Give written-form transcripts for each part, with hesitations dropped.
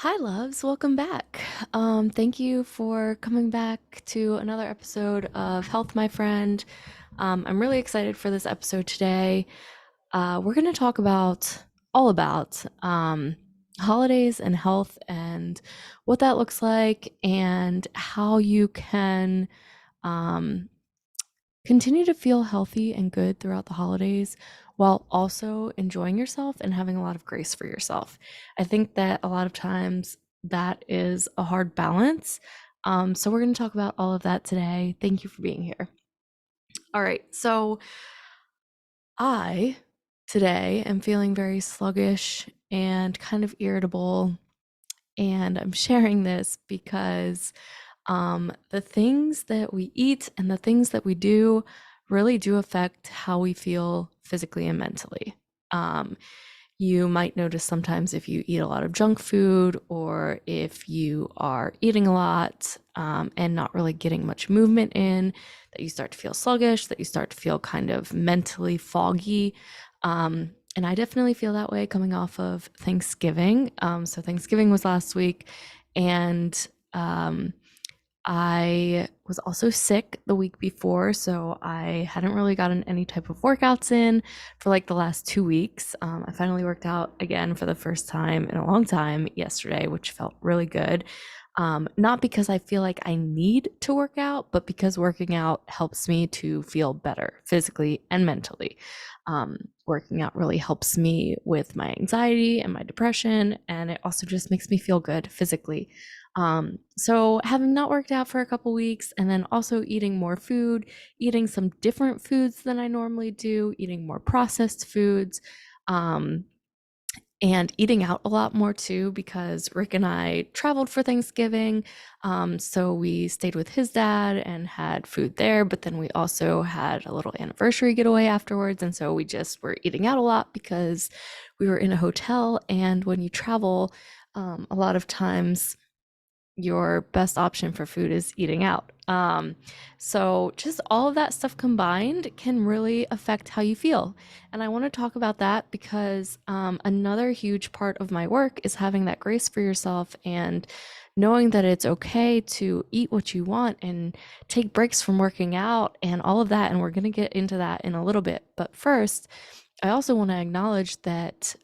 Hi, loves. Welcome back. Thank you for coming back to another episode of Health, My Friend. I'm really excited for this episode today. We're going to talk about all about holidays and health and what that looks like and how you can um, continue to feel healthy and good throughout the holidays while also enjoying yourself and having a lot of grace for yourself. I think that a lot of times that is a hard balance. So we're going to talk about all of that today. Thank you for being here. All right. So I today am feeling very sluggish and kind of irritable. And I'm sharing this because the things that we eat and the things that we do really do affect how we feel physically and mentally. Um, you might notice sometimes if you eat a lot of junk food or if you are eating a lot and not really getting much movement in, that you start to feel sluggish, that you start to feel kind of mentally foggy. And I definitely feel that way coming off of Thanksgiving. So Thanksgiving was last week, and I was also sick the week before, so I hadn't really gotten any type of workouts in for like the last 2 weeks. I finally worked out again for the first time in a long time yesterday, which felt really good. Not because I feel like I need to work out, but because working out helps me to feel better physically and mentally. Working out really helps me with my anxiety and my depression, and it also just makes me feel good physically. So having not worked out for a couple weeks and then also eating more food, eating some different foods than I normally do, eating more processed foods, um, and eating out a lot more too, because Rick and I traveled for Thanksgiving. So we stayed with his dad and had food there, but then we also had a little anniversary getaway afterwards. And so we just were eating out a lot because we were in a hotel. And when you travel, a lot of times your best option for food is eating out. So just all of that stuff combined can really affect how you feel. And I want to talk about that because another huge part of my work is having that grace for yourself and knowing that it's okay to eat what you want and take breaks from working out and all of that. And we're going to get into that in a little bit. But first, I also want to acknowledge that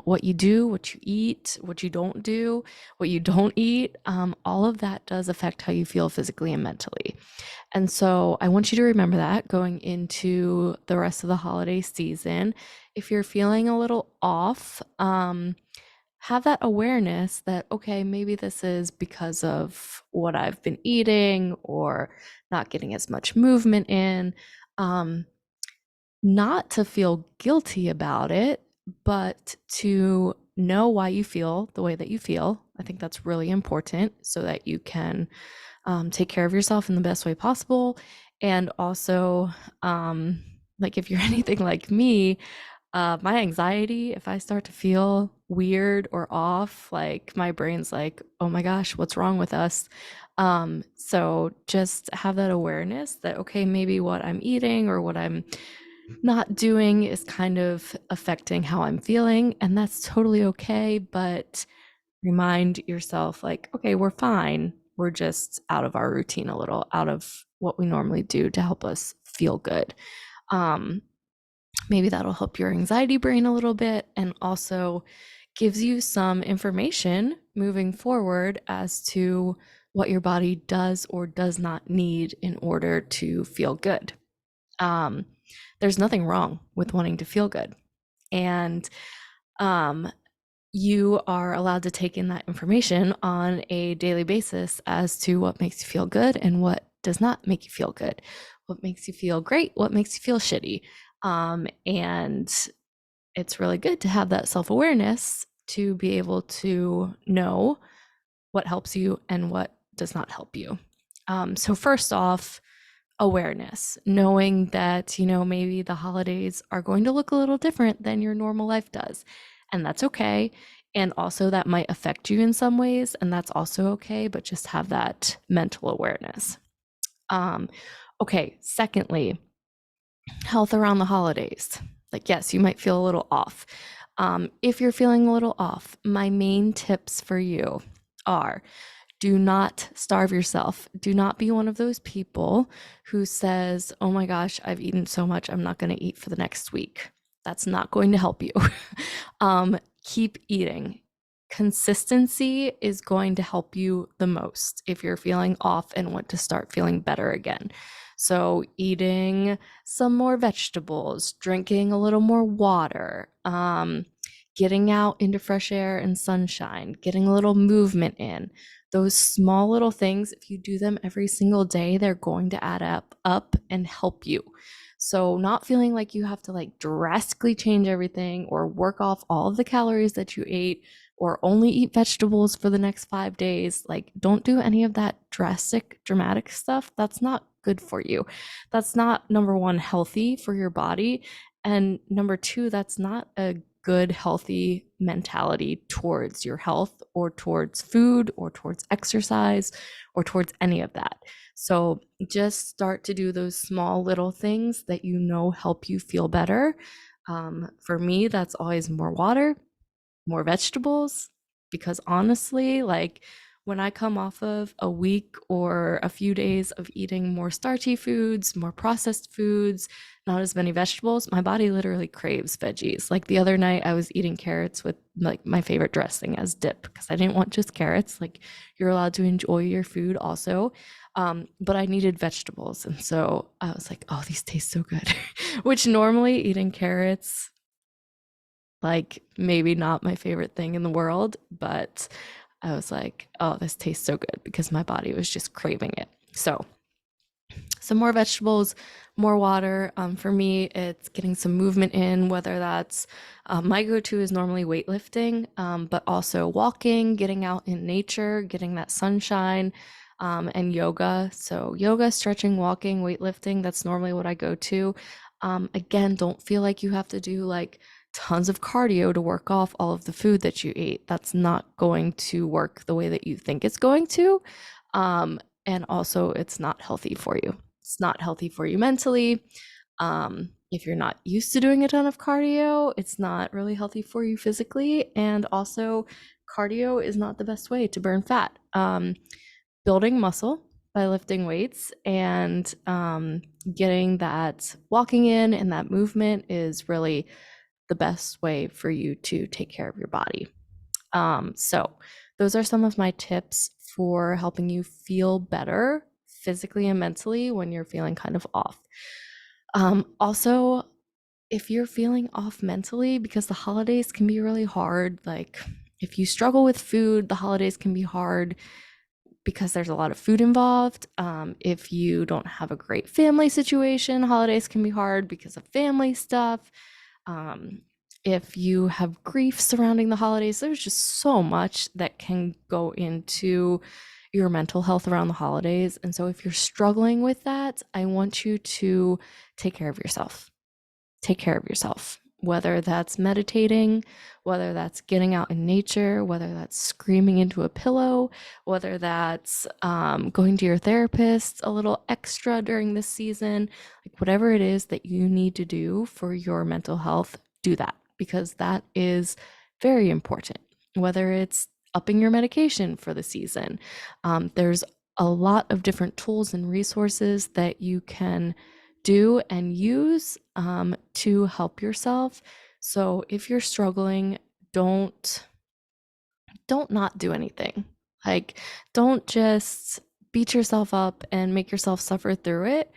what you do, what you eat, what you don't do, what you don't eat, all of that does affect how you feel physically and mentally. And so I want you to remember that going into the rest of the holiday season. If you're feeling a little off, have that awareness that, okay, maybe this is because of what I've been eating or not getting as much movement in. Um, Not to feel guilty about it, but to know why you feel the way that you feel. I think that's really important so that you can take care of yourself in the best way possible. And also, like if you're anything like me, my anxiety, if I start to feel weird or off, like my brain's like, oh my gosh, what's wrong with us? So just have that awareness that, okay, maybe what I'm eating or what I'm not doing is kind of affecting how I'm feeling, and that's totally okay. But remind yourself, like, okay, we're fine. We're just out of our routine a little, out of what we normally do to help us feel good. Um, Maybe that'll help your anxiety brain a little bit and also gives you some information moving forward as to what your body does or does not need in order to feel good. Um, there's nothing wrong with wanting to feel good. And um, you are allowed to take in that information on a daily basis as to what makes you feel good and what does not make you feel good, what makes you feel great, what makes you feel shitty. And it's really good to have that self awareness to be able to know what helps you and what does not help you. So, first off, awareness, knowing that, maybe the holidays are going to look a little different than your normal life does. And that's okay. And also, that might affect you in some ways, and that's also okay, but just have that mental awareness. Um, okay, secondly, health around the holidays. Like, yes, you might feel a little off. If you're feeling a little off, my main tips for you are: do not starve yourself. Do not be one of those people who says, oh my gosh, I've eaten so much, I'm not going to eat for the next week. That's not going to help you. Keep eating. Consistency is going to help you the most if you're feeling off and want to start feeling better again. So, eating some more vegetables, drinking a little more water, getting out into fresh air and sunshine, getting a little movement in. Those small little things, if you do them every single day, they're going to add up and help you. So, not feeling like you have to like drastically change everything or work off all of the calories that you ate or only eat vegetables for the next 5 days. Like, don't do any of that dramatic stuff. That's not good for you. That's not, number one, healthy for your body. And number two, that's not a good, healthy mentality towards your health or towards food or towards exercise or towards any of that. So just start to do those small little things that you know help you feel better. For me, that's always more water, more vegetables, because honestly, like when I come off of a week or a few days of eating more starchy foods, more processed foods, not as many vegetables, my body literally craves veggies. Like the other night, I was eating carrots with like my favorite dressing as dip because I didn't want just carrots. Like you're allowed to enjoy your food also. But I needed vegetables. And so I was like, oh, these taste so good. Which normally eating carrots, like maybe not my favorite thing in the world, but I was like, oh, this tastes so good because my body was just craving it. So, some more vegetables, more water. For me, it's getting some movement in, whether that's my go to is normally weightlifting, but also walking, getting out in nature, getting that sunshine, and yoga. So, yoga, stretching, walking, weightlifting, that's normally what I go to. Again, don't feel like you have to do like tons of cardio to work off all of the food that you ate. That's not going to work the way that you think it's going to. And also, it's not healthy for you. It's not healthy for you mentally. If you're not used to doing a ton of cardio, it's not really healthy for you physically. And also, cardio is not the best way to burn fat. Building muscle by lifting weights and getting that walking in and that movement is really the best way for you to take care of your body. So, those are some of my tips for helping you feel better physically and mentally when you're feeling kind of off. Also, if you're feeling off mentally, because the holidays can be really hard, like if you struggle with food, the holidays can be hard because there's a lot of food involved. If you don't have a great family situation, holidays can be hard because of family stuff. Um, if you have grief surrounding the holidays, there's just so much that can go into your mental health around the holidays. And so, if you're struggling with that, I want you to take care of yourself. Take care of yourself, whether that's meditating, whether that's getting out in nature, whether that's screaming into a pillow, whether that's going to your therapist a little extra during this season, like whatever it is that you need to do for your mental health, do that because that is very important. Whether it's upping your medication for the season, there's a lot of different tools and resources that you can do and use to help yourself. So if you're struggling, don't not do anything. Like don't just beat yourself up and make yourself suffer through it.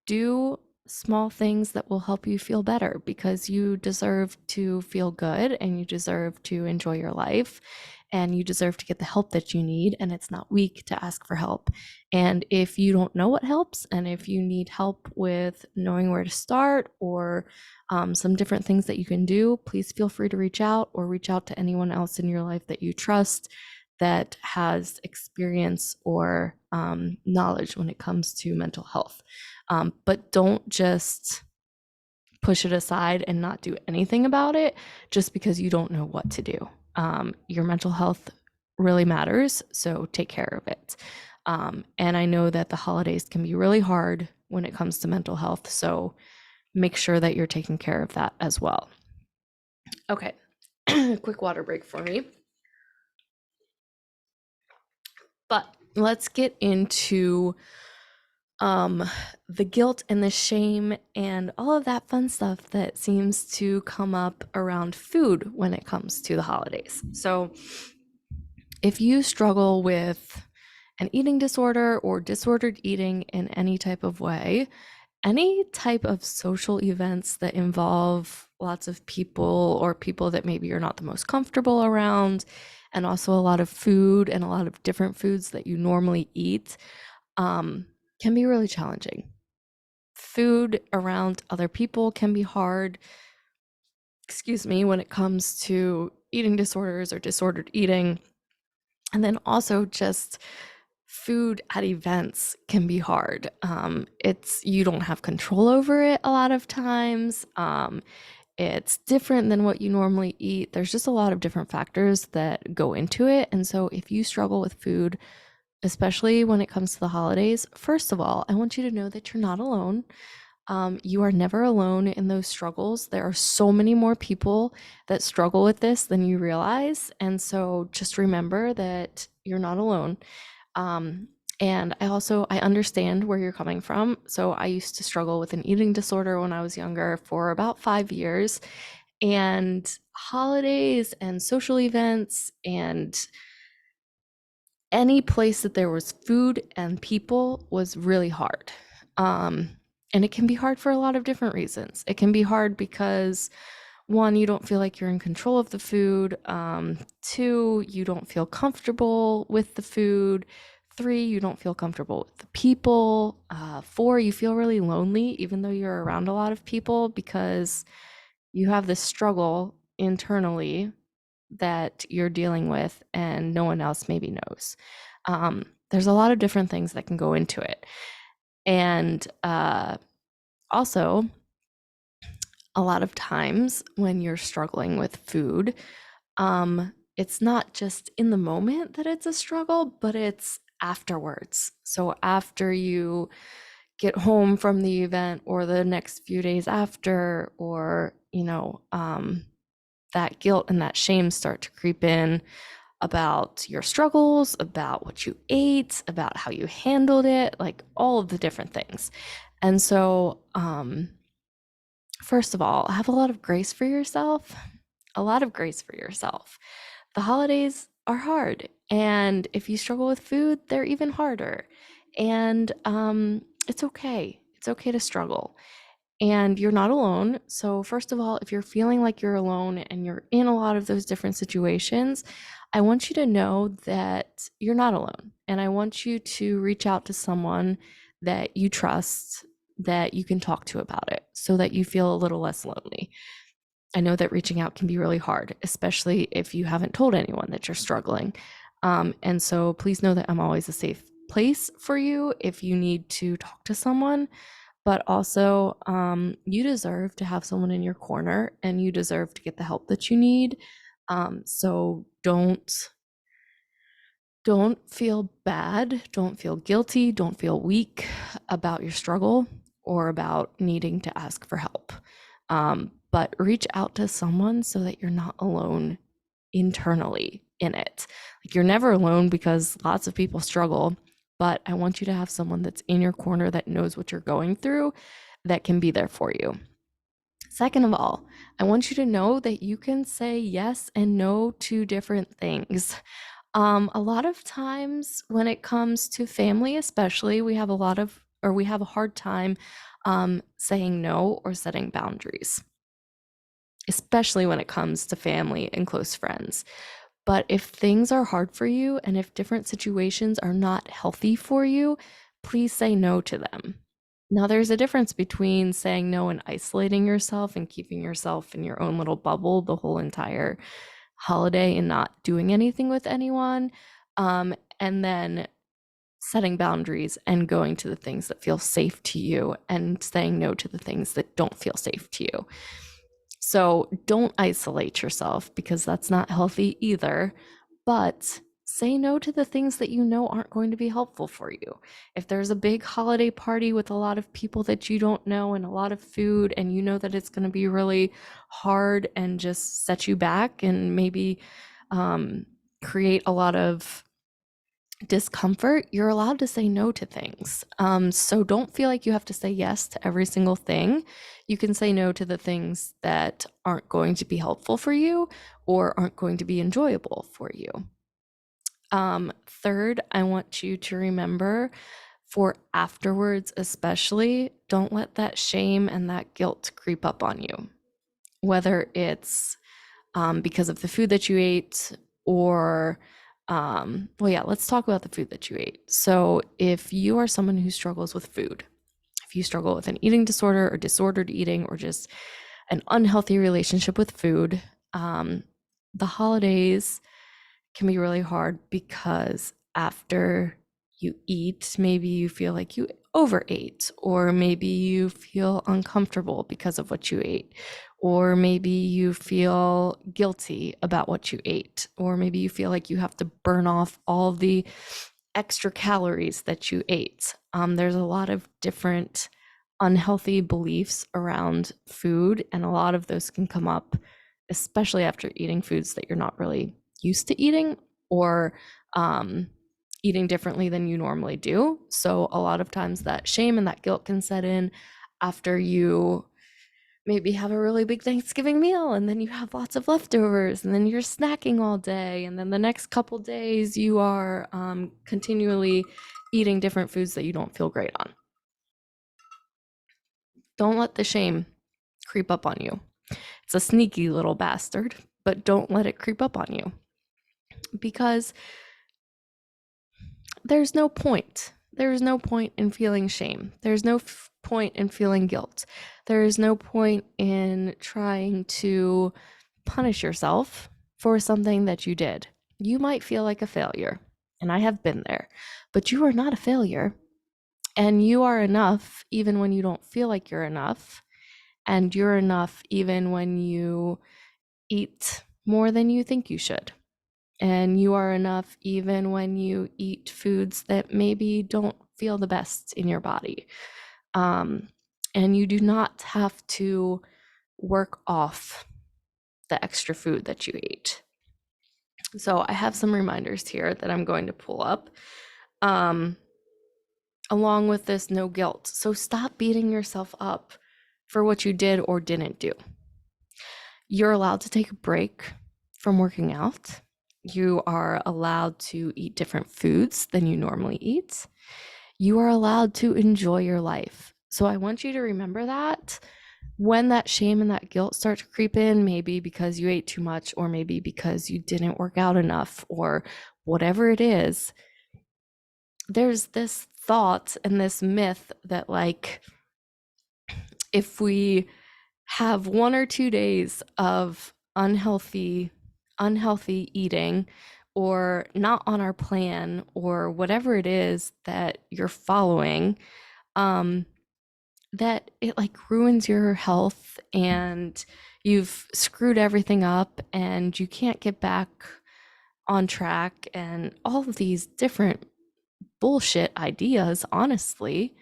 Do small things that will help you feel better because you deserve to feel good and you deserve to enjoy your life and you deserve to get the help that you need, and it's not weak to ask for help. And if you don't know what helps and if you need help with knowing where to start or some different things that you can do, please feel free to reach out or reach out to anyone else in your life that you trust that has experience or knowledge when it comes to mental health. But don't just push it aside and not do anything about it just because you don't know what to do. Your mental health really matters, so take care of it. And I know that the holidays can be really hard when it comes to mental health, so make sure that you're taking care of that as well. Okay, quick water break for me. But let's get into the guilt and the shame and all of that fun stuff that seems to come up around food when it comes to the holidays. So, if you struggle with an eating disorder or disordered eating in any type of way, any type of social events that involve lots of people or people that maybe you're not the most comfortable around, and also a lot of food and a lot of different foods that you normally eat, can be really challenging. Food around other people can be hard, excuse me, when it comes to eating disorders or disordered eating. And then also just food at events can be hard. It's you don't have control over it a lot of times. It's different than what you normally eat. There's just a lot of different factors that go into it. And so if you struggle with food, especially when it comes to the holidays, first of all, I want you to know that you're not alone. You are never alone in those struggles. There are so many more people that struggle with this than you realize. And so just remember that you're not alone. And I understand where you're coming from. So I used to struggle with an eating disorder when I was younger for about 5 years. And holidays and social events and any place that there was food and people was really hard. And it can be hard for a lot of different reasons. It can be hard because one, you don't feel like you're in control of the food. Two, you don't feel comfortable with the food. Three, you don't feel comfortable with the people. Four, you feel really lonely, even though you're around a lot of people, because you have this struggle internally that you're dealing with and no one else maybe knows. There's a lot of different things that can go into it. And also, a lot of times when you're struggling with food, it's not just in the moment that it's a struggle, but it's afterwards. So after you get home from the event or the next few days after, or, that guilt and that shame start to creep in about your struggles, about what you ate, about how you handled it, like all of the different things. And so, first of all, have a lot of grace for yourself, a lot of grace for yourself. The holidays are hard, and if you struggle with food, they're even harder. And it's okay. It's okay to struggle. And you're not alone. So, first of all, if you're feeling like you're alone and you're in a lot of those different situations, I want you to know that you're not alone. And I want you to reach out to someone that you trust, that you can talk to about it so that you feel a little less lonely. I know that reaching out can be really hard, especially if you haven't told anyone that you're struggling. And so please know that I'm always a safe place for you if you need to talk to someone. But also, you deserve to have someone in your corner and you deserve to get the help that you need. So don't feel bad, don't feel guilty, don't feel weak about your struggle or about needing to ask for help. But reach out to someone so that you're not alone internally in it. Like, you're never alone because lots of people struggle, but I want you to have someone that's in your corner that knows what you're going through, that can be there for you. Second of all, I want you to know that you can say yes and no to different things. A lot of times when it comes to family, especially, we have a hard time saying no or setting boundaries, especially when it comes to family and close friends. But if things are hard for you and if different situations are not healthy for you, please say no to them. Now, there's a difference between saying no and isolating yourself and keeping yourself in your own little bubble the whole entire holiday and not doing anything with anyone, and then setting boundaries and going to the things that feel safe to you and saying no to the things that don't feel safe to you. So don't isolate yourself because that's not healthy either, but say no to the things that you know aren't going to be helpful for you. If there's a big holiday party with a lot of people that you don't know and a lot of food, and you know that it's going to be really hard and just set you back and maybe um, create a lot of discomfort, you're allowed to say no to things. So don't feel like you have to say yes to every single thing. You can say no to the things that aren't going to be helpful for you or aren't going to be enjoyable for you. Third, I want you to remember for afterwards, especially, don't let that shame and that guilt creep up on you. Whether it's because of the food that you ate or well, yeah, let's talk about the food that you ate. So if you are someone who struggles with food, if you struggle with an eating disorder or disordered eating or just an unhealthy relationship with food, the holidays can be really hard because after you eat, maybe you feel like you overate, or maybe you feel uncomfortable because of what you ate, or maybe you feel guilty about what you ate, or maybe you feel like you have to burn off all the extra calories that you ate. There's a lot of different unhealthy beliefs around food, and a lot of those can come up, especially after eating foods that you're not really used to eating or eating differently than you normally do. So, a lot of times that shame and that guilt can set in after you maybe have a really big Thanksgiving meal and then you have lots of leftovers and then you're snacking all day. And then the next couple days you are continually eating different foods that you don't feel great on. Don't let the shame creep up on you. It's a sneaky little bastard, but don't let it creep up on you because there's no point. There's no point in feeling shame. There's no point in feeling guilt. There is no point in trying to punish yourself for something that you did. You might feel like a failure, and I have been there, but you are not a failure. And you are enough even when you don't feel like you're enough. And you're enough even when you eat more than you think you should. And you are enough even when you eat foods that maybe don't feel the best in your body. And you do not have to work off the extra food that you ate. So I have some reminders here that I'm going to pull up along with this no guilt. So stop beating yourself up for what you did or didn't do. You're allowed to take a break from working out. You are allowed to eat different foods than you normally eat. You are allowed to enjoy your life. So I want you to remember that when that shame and that guilt start to creep in, maybe because you ate too much, or maybe because you didn't work out enough, or whatever it is, there's this thought and this myth that, like, if we have 1 or 2 days of unhealthy eating or not on our plan or whatever it is that you're following, that it like ruins your health and you've screwed everything up and you can't get back on track, and all of these different bullshit ideas, honestly.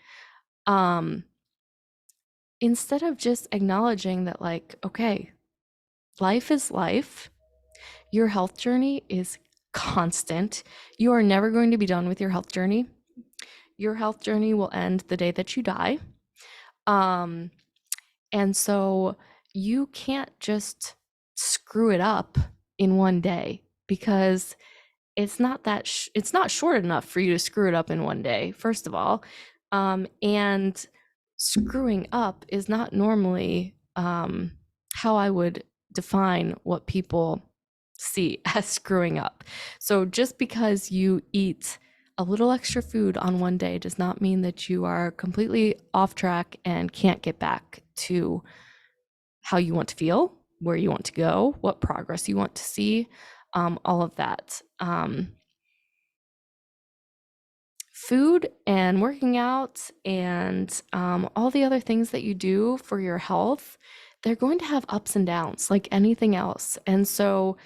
um Instead of just acknowledging that, like, okay, life is life, your health journey is constant, you are never going to be done with your health journey. Your health journey will end the day that you die. um And so you can't just screw it up in one day, because it's not short enough for you to screw it up in one day, first of all. And screwing up is not normally how I would define what people see as screwing up. So just because you eat a little extra food on one day does not mean that you are completely off track and can't get back to how you want to feel, where you want to go, what progress you want to see, all of that. Food and working out and all the other things that you do for your health, they're going to have ups and downs like anything else. And so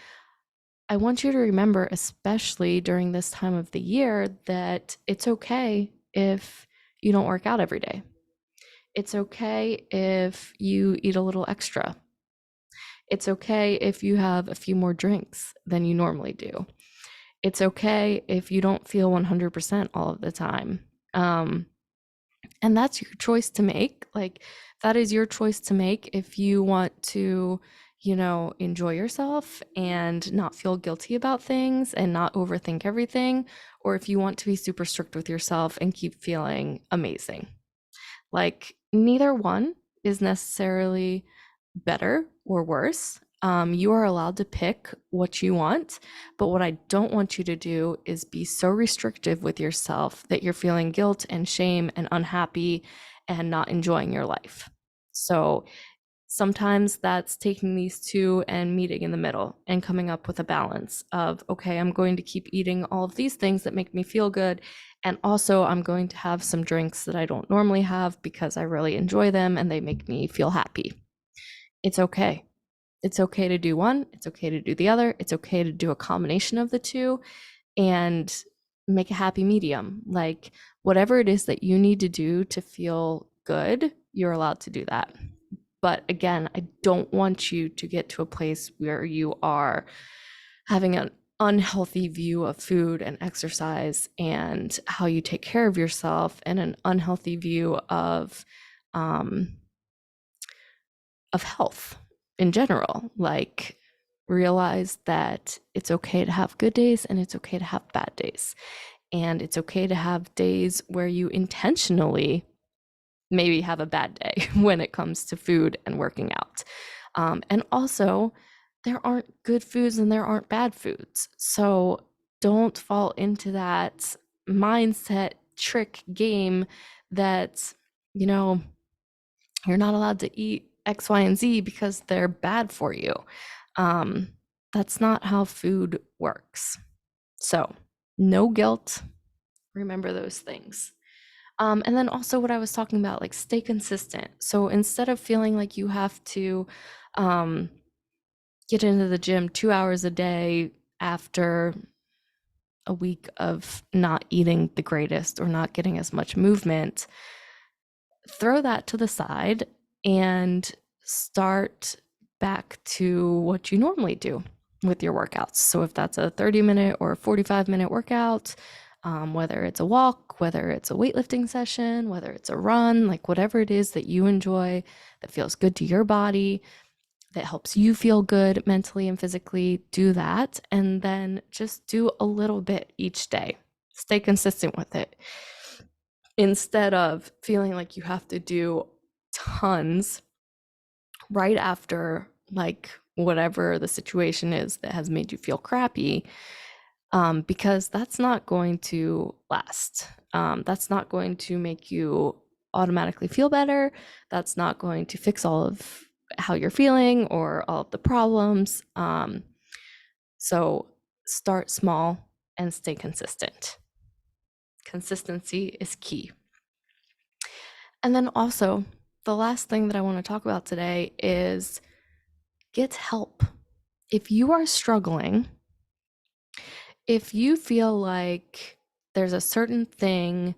I want you to remember, especially during this time of the year, that it's okay if you don't work out every day. It's okay if you eat a little extra. It's okay if you have a few more drinks than you normally do. It's okay if you don't feel 100% all of the time. Um, and that's your choice to make. Like, that is your choice to make if you want to, enjoy yourself and not feel guilty about things and not overthink everything, or if you want to be super strict with yourself and keep feeling amazing. Like, neither one is necessarily better or worse. You are allowed to pick what you want, but what I don't want you to do is be so restrictive with yourself that you're feeling guilt and shame and unhappy and not enjoying your life. So sometimes that's taking these two and meeting in the middle and coming up with a balance of, okay, I'm going to keep eating all of these things that make me feel good. And also, I'm going to have some drinks that I don't normally have because I really enjoy them and they make me feel happy. It's okay. It's okay to do one. It's okay to do the other. It's okay to do a combination of the two and make a happy medium. Like, whatever it is that you need to do to feel good, you're allowed to do that. But again, I don't want you to get to a place where you are having an unhealthy view of food and exercise and how you take care of yourself, and an unhealthy view um, of health in general. Like, realize that it's okay to have good days and it's okay to have bad days. And it's okay to have days where you intentionally maybe have a bad day when it comes to food and working out. And also, there aren't good foods and there aren't bad foods. So don't fall into that mindset trick game that, you know, you're not allowed to eat X, Y, and Z because they're bad for you. Um, that's not how food works. So, no guilt. Remember those things. And then also what I was talking about, like, stay consistent. So instead of feeling like you have to um, get into the gym 2 hours a day after a week of not eating the greatest or not getting as much movement, throw that to the side and start back to what you normally do with your workouts. So if that's a 30-minute or a 45-minute workout, whether it's a walk, whether it's a weightlifting session, whether it's a run, like whatever it is that you enjoy, that feels good to your body, that helps you feel good mentally and physically, do that. And then just do a little bit each day. Stay consistent with it instead of feeling like you have to do tons right after, like, whatever the situation is that has made you feel crappy, because that's not going to last. That's not going to make you automatically feel better. That's not going to fix all of how you're feeling or all of the problems. So start small and stay consistent. Consistency is key. And then also, the last thing that I want to talk about today is get help. If you are struggling, if you feel like there's a certain thing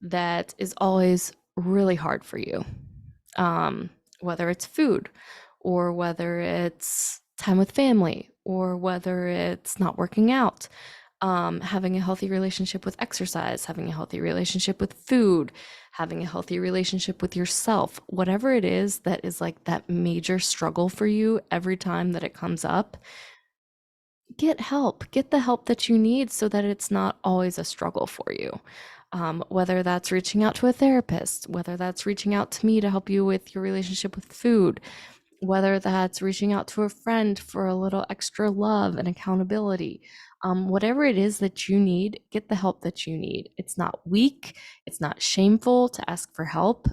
that is always really hard for you, whether it's food or whether it's time with family or whether it's not working out, having a healthy relationship with exercise, having a healthy relationship with food, having a healthy relationship with yourself, whatever it is that is like that major struggle for you every time that it comes up, get help. Get the help that you need so that it's not always a struggle for you. Whether that's reaching out to a therapist, whether that's reaching out to me to help you with your relationship with food, whether that's reaching out to a friend for a little extra love and accountability. Whatever it is that you need, get the help that you need. It's not weak, it's not shameful to ask for help.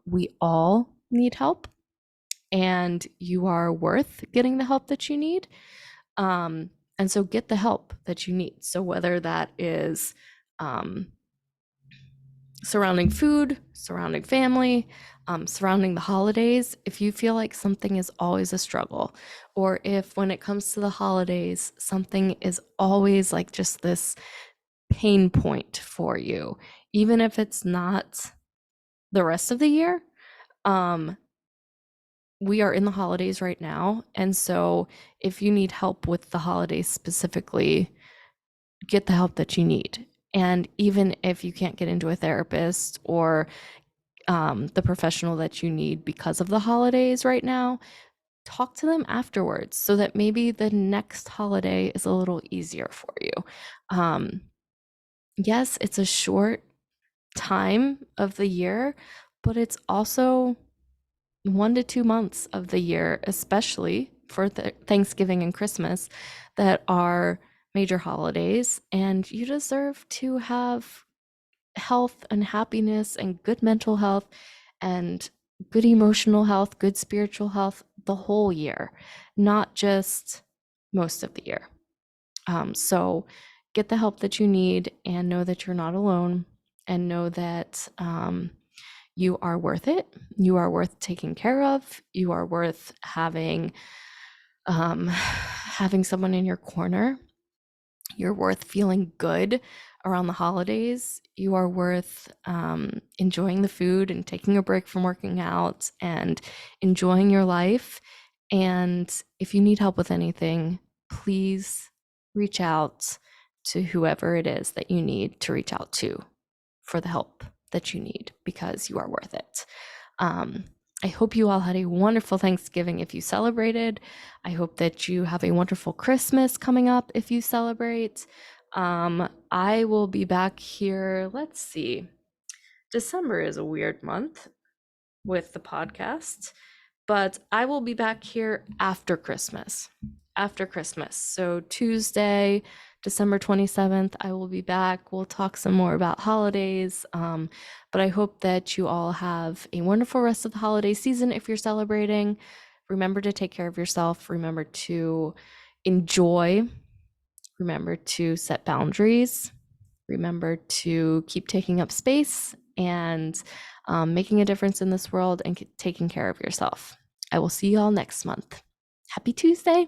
We all need help, and you are worth getting the help that you need. And so get the help that you need. So whether that is surrounding food, surrounding family, surrounding the holidays. If you feel like something is always a struggle, or if when it comes to the holidays, something is always like just this pain point for you, even if it's not the rest of the year, um, we are in the holidays right now. And so if you need help with the holidays specifically, get the help that you need. And even if you can't get into a therapist or the professional that you need because of the holidays right now, talk to them afterwards so that maybe the next holiday is a little easier for you. Um, yes, it's a short time of the year, but it's also 1 to 2 months of the year, especially for Thanksgiving and Christmas, that are major holidays. And you deserve to have health and happiness and good mental health and good emotional health, good spiritual health the whole year, not just most of the year. So get the help that you need and know that you're not alone, and know that you are worth it. You are worth taking care of. You are worth having someone in your corner. You're worth feeling good around the holidays. You are worth enjoying the food and taking a break from working out and enjoying your life. And if you need help with anything, please reach out to whoever it is that you need to reach out to for the help that you need, because you are worth it. I hope you all had a wonderful Thanksgiving if you celebrated. I hope that you have a wonderful Christmas coming up if you celebrate. I will be back here. Let's see. December is a weird month with the podcast, but I will be back here after Christmas. After Christmas. So Tuesday, December 27th, I will be back. We'll talk some more about holidays. But I hope that you all have a wonderful rest of the holiday season if you're celebrating. Remember to take care of yourself. Remember to enjoy. Remember to set boundaries. Remember to keep taking up space and making a difference in this world and taking care of yourself. I will see you all next month. Happy Tuesday.